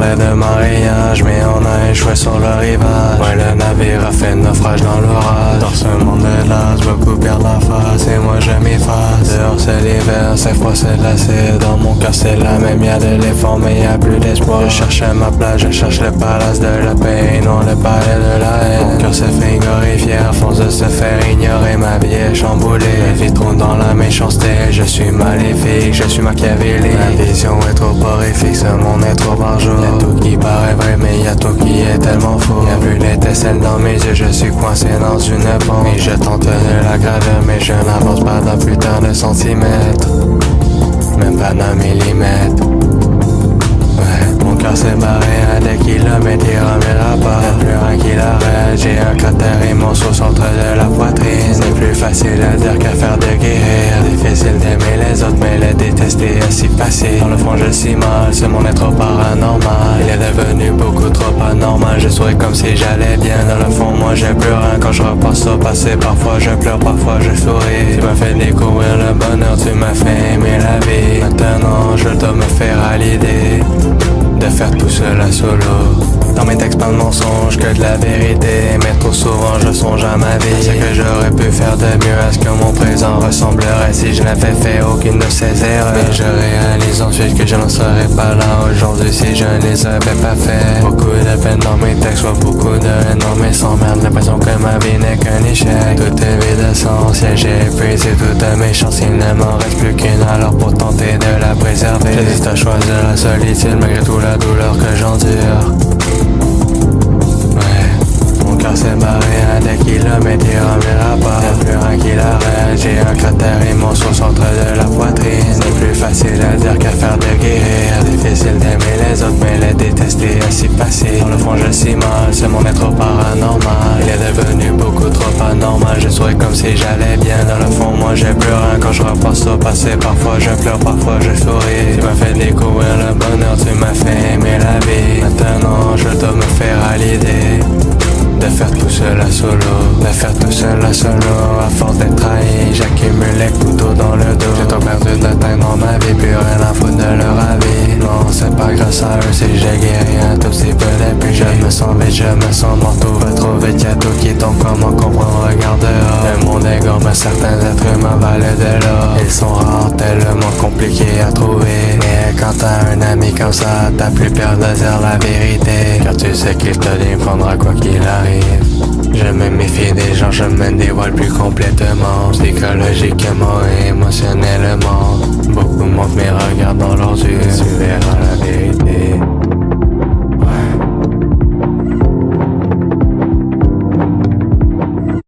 près de Mariage, mais on a échoué sur le rivage. Ouais, le navire a fait naufrage dans l'orage. Dans ce monde de glace, beaucoup perdent la face et moi je m'efface. Dehors c'est l'hiver, c'est froid, c'est glacé. Dans mon cœur c'est la même, y'a de l'effort mais y'a plus d'espoir. Je cherche ma place, je cherche le palace de la paix, non le palais de la haine. Mon cœur se fait glorifier à force de se faire ignorer. Ma vie est chamboulée, la vie trop dans la méchanceté. Je suis maléfique, je suis machiavélique. Ma vision est trop horrifique, ce monde est trop barjot. Y'a tout qui paraît vrai mais y'a tout qui est tellement faux. Y'a plus l'étincelle dans mes yeux, je suis coincé dans une pompe. Et je tente de la gravir mais je n'avance pas d'un putain de centimètres. Même pas d'un millimètre. Ouais, mon cœur s'est barré à des kilomètres, il reviendra pas. Y'a plus rien qui l'arrête, j'ai un cratère immense au centre de la poitrine. C'est plus facile à dire qu'à faire de guérir. Difficile d'aimer les autres mais les détester est si facile. Dans le fond je suis mal, ce monde est trop paranormal. Il est devenu beaucoup trop anormal, je souris comme si j'allais bien. Dans le fond moi j'ai plus rien quand je repense au passé. Parfois je pleure, parfois je souris. Tu m'as fait découvrir le bonheur, tu m'as fait aimer la vie. Maintenant je dois me faire à l'idée de faire tout cela solo. Dans mes textes pas de mensonges que de la vérité, mais trop souvent je songe à ma vie. C'est que j'aurais pu faire de mieux à ce que mon présent ressemblerait si je n'avais fait aucune de ces erreurs. Mais je réalise ensuite que je n'en serais pas là aujourd'hui si je ne les avais pas fait. Beaucoup de peine dans mes textes, soit beaucoup de haine dans mes sangs. Merde, l'impression que ma vie n'est qu'un échec. Tout est vide de sens, et j'ai épuisé toutes mes chances. Il ne m'en reste plus qu'une alors pour tenter de la préserver. J'hésite à choisir la solitude malgré toute la douleur que j'endure. Mon cœur s'est barré à des kilomètres, il reviendra pas. Y'a plus rien qui l'arrête, j'ai un cratère immense au centre de la poitrine. C'est plus facile à dire qu'à faire de guérir. Difficile d'aimer les autres mais les détester est si facile. Dans le fond je suis mal, ce monde est trop paranormal. Il est devenu beaucoup trop anormal, je souris comme si j'allais bien. Dans le fond moi j'ai plus rien quand je repense au passé. Parfois je pleure, parfois je souris. Tu m'as fait découvrir le bonheur, tu m'as fait aimer la vie. Maintenant je dois me faire à l'idée de faire tout cela solo, de faire tout cela solo. À force d'être trahi, j'accumule les couteaux dans le dos. J'ai trop perdu de temps dans ma vie, plus rien à foutre de leur avis. Non, c'est pas grâce à eux si j'ai guéri un tout petit peu depuis. Je me sens vite, je me sens mort, tout va trop vite. Y'a tout qui tombe, comment comprendre, regarde dehors. Le monde est grand, mais certains êtres humains valent de l'or. Ils sont rares, tellement compliqués à trouver. Mais quand t'as un ami comme ça, t'as plus peur de dire la vérité. Car tu sais qu'il te défendra quoi qu'il arrive. Je me méfie des gens, je me dévoile plus complètement. Psychologiquement et émotionnellement.